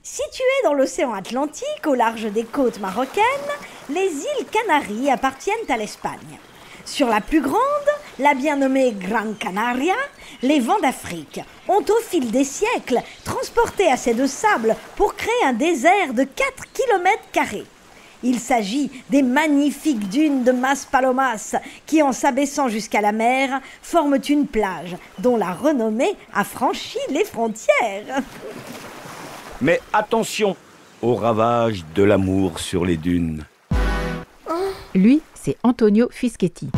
Situées dans l'océan Atlantique, au large des côtes marocaines, les îles Canaries appartiennent à l'Espagne. Sur la plus grande, la bien nommée Gran Canaria, les vents d'Afrique ont au fil des siècles transporté assez de sable pour créer un désert de 4 km². Il s'agit des magnifiques dunes de Maspalomas qui, en s'abaissant jusqu'à la mer, forment une plage dont la renommée a franchi les frontières. Mais attention au ravage de l'amour sur les dunes. Lui, c'est Antonio Fischetti,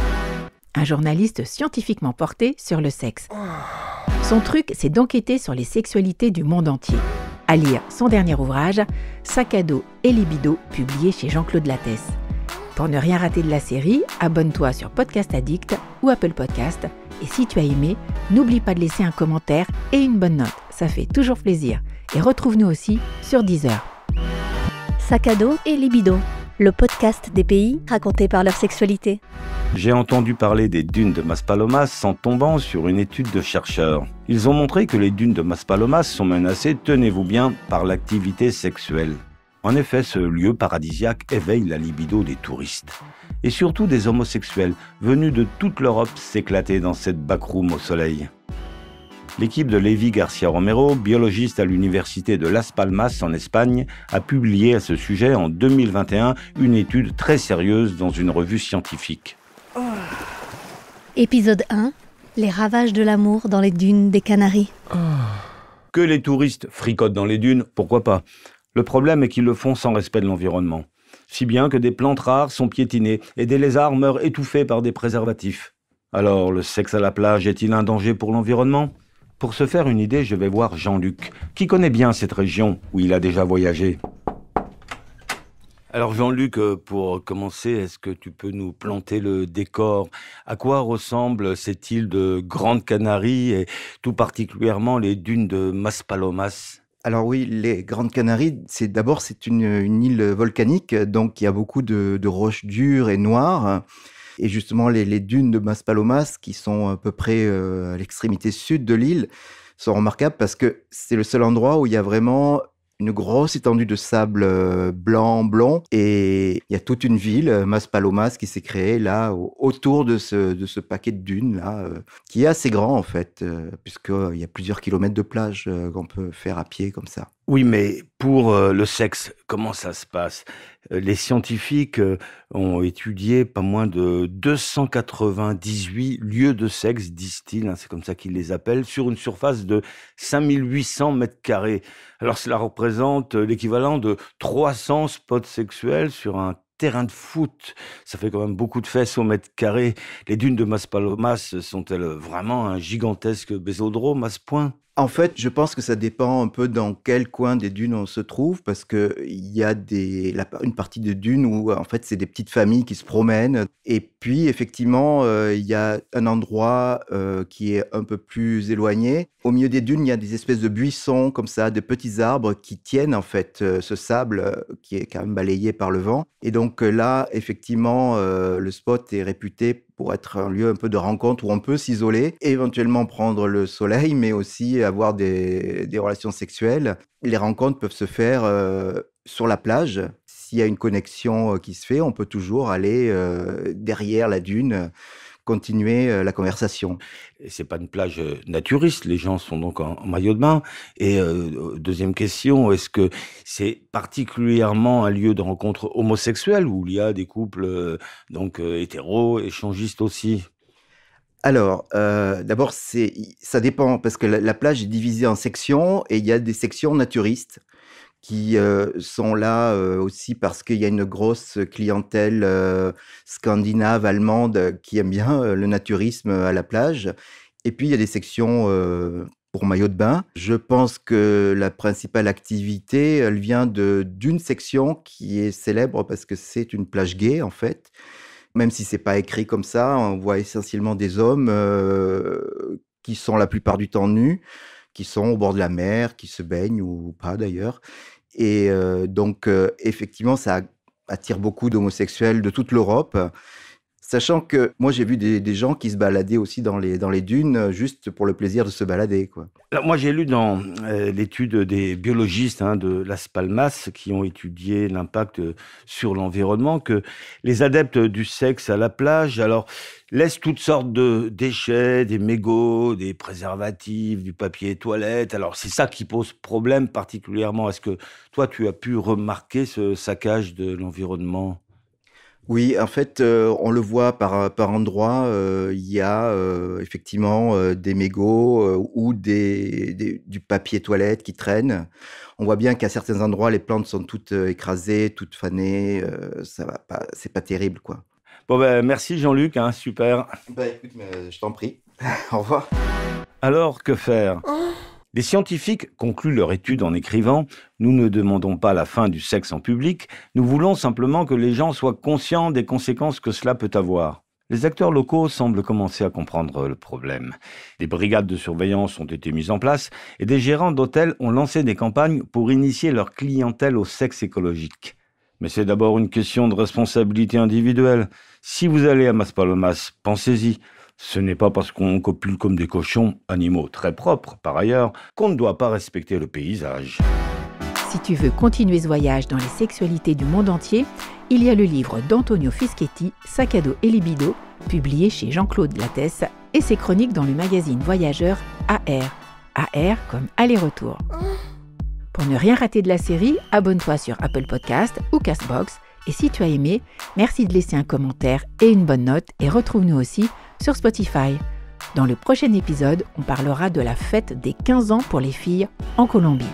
un journaliste scientifiquement porté sur le sexe. Son truc, c'est d'enquêter sur les sexualités du monde entier. À lire son dernier ouvrage, Sac à dos et libido, publié chez Jean-Claude Lattès. Pour ne rien rater de la série, abonne-toi sur Podcast Addict ou Apple Podcast. Et si tu as aimé, n'oublie pas de laisser un commentaire et une bonne note. Ça fait toujours plaisir. Et retrouve-nous aussi sur Deezer. Sac à dos et libido, le podcast des pays racontés par leur sexualité. J'ai entendu parler des dunes de Maspalomas en tombant sur une étude de chercheurs. Ils ont montré que les dunes de Maspalomas sont menacées, tenez-vous bien, par l'activité sexuelle. En effet, ce lieu paradisiaque éveille la libido des touristes. Et surtout des homosexuels venus de toute l'Europe s'éclater dans cette backroom au soleil. L'équipe de Levi Garcia Romero, biologiste à l'université de Las Palmas en Espagne, a publié à ce sujet en 2021 une étude très sérieuse dans une revue scientifique. Épisode 1, les ravages de l'amour dans les dunes des Canaries. Que les touristes fricotent dans les dunes, pourquoi pas ? Le problème est qu'ils le font sans respect de l'environnement. Si bien que des plantes rares sont piétinées et des lézards meurent étouffés par des préservatifs. Alors, le sexe à la plage est-il un danger pour l'environnement ? Pour se faire une idée, je vais voir Jean-Luc, qui connaît bien cette région où il a déjà voyagé. Alors Jean-Luc, pour commencer, est-ce que tu peux nous planter le décor ? À quoi ressemblent cette île de Grande Canarie et tout particulièrement les dunes de Maspalomas ? Alors oui, les Grandes Canaries, c'est une île volcanique, donc il y a beaucoup de roches dures et noires. Et justement, les dunes de Maspalomas, qui sont à peu près à l'extrémité sud de l'île, sont remarquables parce que c'est le seul endroit où il y a vraiment une grosse étendue de sable blanc, blond. Et il y a toute une ville, Maspalomas, qui s'est créée là, autour de ce paquet de dunes, là, qui est assez grand en fait, puisqu'il y a plusieurs kilomètres de plage qu'on peut faire à pied comme ça. Oui, mais pour le sexe, comment ça se passe ? Les scientifiques ont étudié pas moins de 298 lieux de sexe, disent-ils, c'est comme ça qu'ils les appellent, sur une surface de 5800 mètres carrés. Alors cela représente l'équivalent de 300 spots sexuels sur un terrain de foot. Ça fait quand même beaucoup de fesses au mètre carré. Les dunes de Maspalomas sont-elles vraiment un gigantesque bésodrome à ce point ? En fait, je pense que ça dépend un peu dans quel coin des dunes on se trouve, parce qu'il y a une partie de dunes où, en fait, c'est des petites familles qui se promènent. Et puis, effectivement, il y a un endroit qui est un peu plus éloigné. Au milieu des dunes, il y a des espèces de buissons, comme ça, de petits arbres qui tiennent, en fait, ce sable qui est quand même balayé par le vent. Et donc là, effectivement, le spot est réputé pour être un lieu un peu de rencontre où on peut s'isoler, éventuellement prendre le soleil, mais aussi avoir des relations sexuelles. Les rencontres peuvent se faire sur la plage. S'il y a une connexion qui se fait, on peut toujours aller derrière la dune, continuer la conversation. Et c'est pas une plage naturiste, les gens sont donc en maillot de bain. Et deuxième question, est-ce que c'est particulièrement un lieu de rencontre homosexuelle où il y a des couples hétéros, échangistes aussi ? Alors, d'abord, ça dépend, parce que la plage est divisée en sections, et il y a des sections naturistes qui sont là aussi parce qu'il y a une grosse clientèle scandinave, allemande, qui aime bien le naturisme à la plage. Et puis, il y a des sections pour maillot de bain. Je pense que la principale activité, elle vient d'une section qui est célèbre parce que c'est une plage gay, en fait. Même si c'est pas écrit comme ça, on voit essentiellement des hommes qui sont la plupart du temps nus, qui sont au bord de la mer, qui se baignent ou pas d'ailleurs. Et donc, effectivement, ça attire beaucoup d'homosexuels de toute l'Europe. Sachant que moi, j'ai vu des gens qui se baladaient aussi dans les dunes juste pour le plaisir de se balader, quoi. Alors, moi, j'ai lu dans l'étude des biologistes de Las Palmas qui ont étudié l'impact sur l'environnement que les adeptes du sexe à la plage laissent toutes sortes de déchets, des mégots, des préservatifs, du papier toilette. Alors, c'est ça qui pose problème particulièrement. Est-ce que toi, tu as pu remarquer ce saccage de l'environnement ? Oui, en fait, on le voit par endroits. Il y a effectivement des mégots ou du papier toilette qui traîne. On voit bien qu'à certains endroits, les plantes sont toutes écrasées, toutes fanées. Ça va pas, c'est pas terrible, quoi. Bon, merci Jean-Luc, super. Écoute, je t'en prie. Au revoir. Alors, que faire ? Les scientifiques concluent leur étude en écrivant « Nous ne demandons pas la fin du sexe en public, nous voulons simplement que les gens soient conscients des conséquences que cela peut avoir ». Les acteurs locaux semblent commencer à comprendre le problème. Des brigades de surveillance ont été mises en place et des gérants d'hôtels ont lancé des campagnes pour initier leur clientèle au sexe écologique. Mais c'est d'abord une question de responsabilité individuelle. Si vous allez à Maspalomas, pensez-y. Ce n'est pas parce qu'on copule comme des cochons, animaux très propres par ailleurs, qu'on ne doit pas respecter le paysage. Si tu veux continuer ce voyage dans les sexualités du monde entier, il y a le livre d'Antonio Fischetti, Sac à dos et libido, publié chez Jean-Claude Lattès, et ses chroniques dans le magazine voyageur AR. AR comme aller-retour. Pour ne rien rater de la série, abonne-toi sur Apple Podcast ou Castbox. Et si tu as aimé, merci de laisser un commentaire et une bonne note et retrouve-nous aussi sur Spotify. Dans le prochain épisode, on parlera de la fête des 15 ans pour les filles en Colombie.